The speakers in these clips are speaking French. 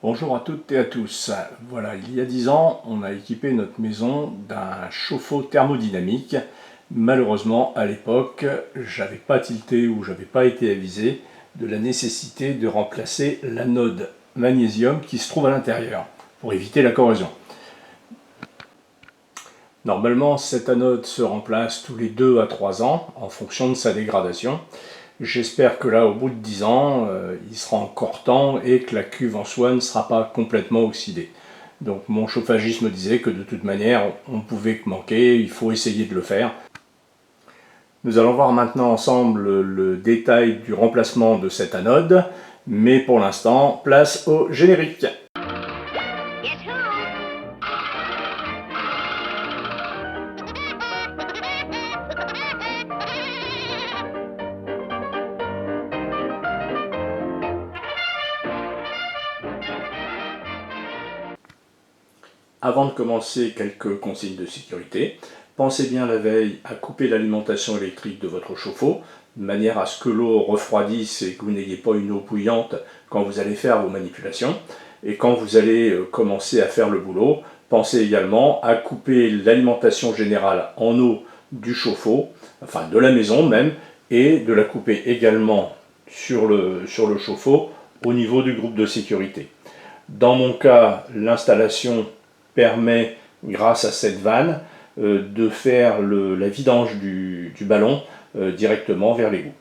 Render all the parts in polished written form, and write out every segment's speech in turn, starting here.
Bonjour à toutes et à tous. Voilà, il y a 10 ans, on a équipé notre maison d'un chauffe-eau thermodynamique. Malheureusement, à l'époque, j'avais pas tilté ou j'avais pas été avisé de la nécessité de remplacer l'anode magnésium qui se trouve à l'intérieur pour éviter la corrosion. Normalement, cette anode se remplace tous les 2 à 3 ans en fonction de sa dégradation. J'espère que là, au bout de 10 ans, il sera encore temps et que la cuve en soi ne sera pas complètement oxydée. Donc mon chauffagiste me disait que de toute manière, on ne pouvait que manquer, il faut essayer de le faire. Nous allons voir maintenant ensemble le détail du remplacement de cette anode, mais pour l'instant, place au générique. Avant de commencer, quelques consignes de sécurité. Pensez bien la veille à couper l'alimentation électrique de votre chauffe-eau, de manière à ce que l'eau refroidisse et que vous n'ayez pas une eau bouillante quand vous allez faire vos manipulations. Et quand vous allez commencer à faire le boulot, pensez également à couper l'alimentation générale en eau du chauffe-eau, enfin de la maison même, et de la couper également sur le chauffe-eau au niveau du groupe de sécurité. Dans mon cas, l'installation permet, grâce à cette vanne, de faire la vidange du ballon directement vers l'égout.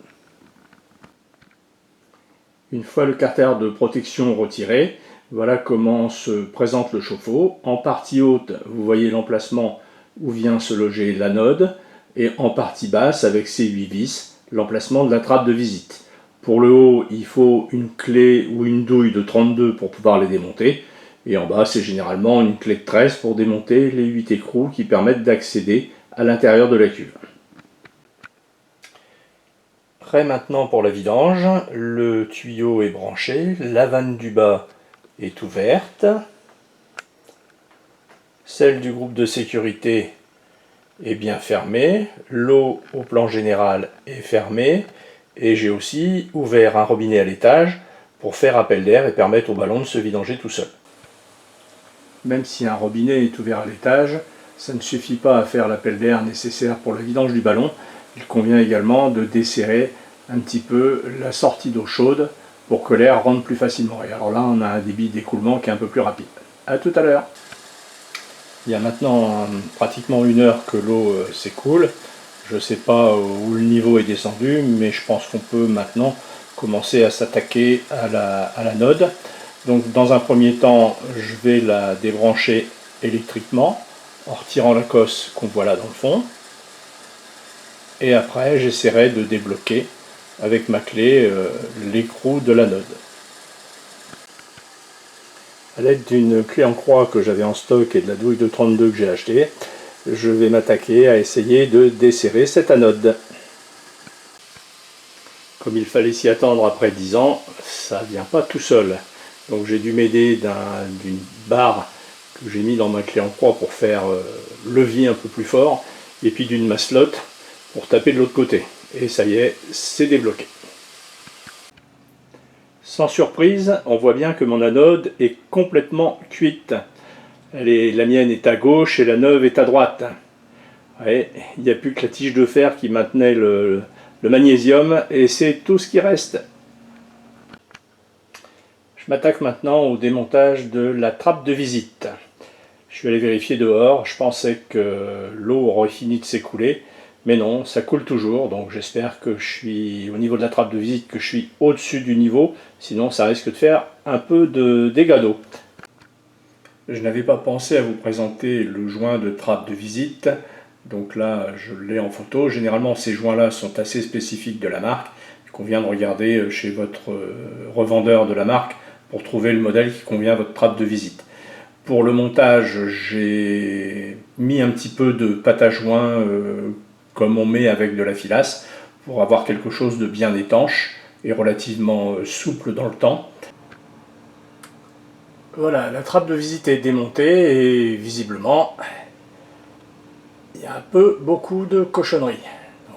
Une fois le carter de protection retiré, voilà comment se présente le chauffe-eau. En partie haute, vous voyez l'emplacement où vient se loger l'anode, et en partie basse, avec ses 8 vis, l'emplacement de la trappe de visite. Pour le haut, il faut une clé ou une douille de 32 pour pouvoir les démonter. Et en bas, c'est généralement une clé de 13 pour démonter les 8 écrous qui permettent d'accéder à l'intérieur de la cuve. Prêt maintenant pour la vidange, le tuyau est branché, la vanne du bas est ouverte, celle du groupe de sécurité est bien fermée, l'eau au plan général est fermée, et j'ai aussi ouvert un robinet à l'étage pour faire appel d'air et permettre au ballon de se vidanger tout seul. Même si un robinet est ouvert à l'étage, ça ne suffit pas à faire l'appel d'air nécessaire pour la vidange du ballon. Il convient également de desserrer un petit peu la sortie d'eau chaude pour que l'air rentre plus facilement. Et alors là, on a un débit d'écoulement qui est un peu plus rapide. A tout à l'heure. Il y a maintenant pratiquement 1 heure que l'eau s'écoule. Je ne sais pas où le niveau est descendu, mais je pense qu'on peut maintenant commencer à s'attaquer à l'anode. Donc dans un premier temps, je vais la débrancher électriquement en retirant la cosse qu'on voit là dans le fond. Et après, j'essaierai de débloquer avec ma clé l'écrou de l'anode. A l'aide d'une clé en croix que j'avais en stock et de la douille de 32 que j'ai achetée, je vais m'attaquer à essayer de desserrer cette anode. Comme il fallait s'y attendre après 10 ans, ça ne vient pas tout seul. Donc j'ai dû m'aider d'une barre que j'ai mis dans ma clé en croix pour faire levier un peu plus fort, et puis d'une masselotte pour taper de l'autre côté. Et ça y est, c'est débloqué. Sans surprise, on voit bien que mon anode est complètement cuite. La mienne est à gauche et la neuve est à droite. Ouais, il n'y a plus que la tige de fer qui maintenait le magnésium, et c'est tout ce qui reste. Je m'attaque maintenant au démontage de la trappe de visite. Je suis allé vérifier dehors, je pensais que l'eau aurait fini de s'écouler, mais non, ça coule toujours, donc j'espère que je suis au niveau de la trappe de visite, que je suis au-dessus du niveau, sinon ça risque de faire un peu de dégâts d'eau. Je n'avais pas pensé à vous présenter le joint de trappe de visite, donc là je l'ai en photo. Généralement ces joints-là sont assez spécifiques de la marque, il convient de regarder chez votre revendeur de la marque pour trouver le modèle qui convient à votre trappe de visite. Pour le montage, j'ai mis un petit peu de pâte à joint comme on met avec de la filasse pour avoir quelque chose de bien étanche et relativement souple dans le temps. Voilà, la trappe de visite est démontée et visiblement il y a beaucoup de cochonneries.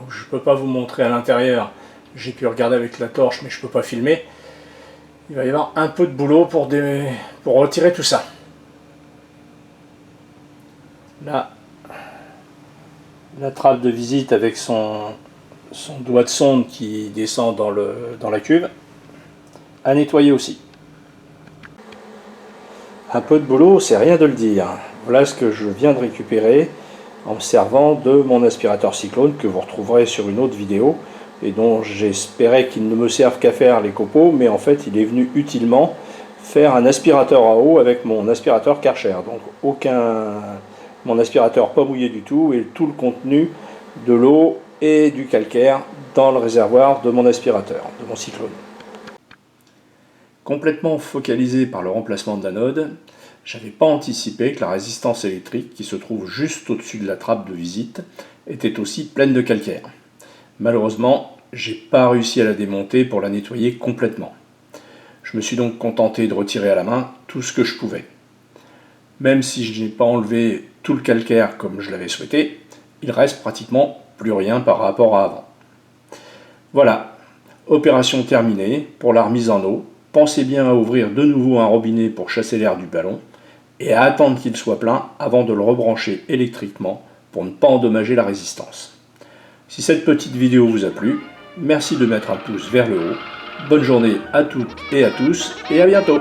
Je ne peux pas vous montrer à l'intérieur, j'ai pu regarder avec la torche mais je ne peux pas filmer. il va y avoir un peu de boulot pour retirer tout ça. Là, la trappe de visite avec son doigt de sonde qui descend dans la cuve, à nettoyer aussi. Un peu de boulot, c'est rien de le dire. Voilà ce que je viens de récupérer en me servant de mon aspirateur Cyclone que vous retrouverez sur une autre vidéo et dont j'espérais qu'il ne me serve qu'à faire les copeaux, mais en fait il est venu utilement faire un aspirateur à eau avec mon aspirateur Karcher. Donc mon aspirateur pas mouillé du tout et tout le contenu de l'eau et du calcaire dans le réservoir de mon aspirateur, de mon Cyclone. Complètement focalisé par le remplacement de l'anode, j'avais pas anticipé que la résistance électrique qui se trouve juste au-dessus de la trappe de visite était aussi pleine de calcaire. Malheureusement, j'ai pas réussi à la démonter pour la nettoyer complètement. Je me suis donc contenté de retirer à la main tout ce que je pouvais. Même si je n'ai pas enlevé tout le calcaire comme je l'avais souhaité, il reste pratiquement plus rien par rapport à avant. Voilà, opération terminée pour la remise en eau. Pensez bien à ouvrir de nouveau un robinet pour chasser l'air du ballon et à attendre qu'il soit plein avant de le rebrancher électriquement pour ne pas endommager la résistance. Si cette petite vidéo vous a plu, merci de mettre un pouce vers le haut. Bonne journée à toutes et à tous et à bientôt.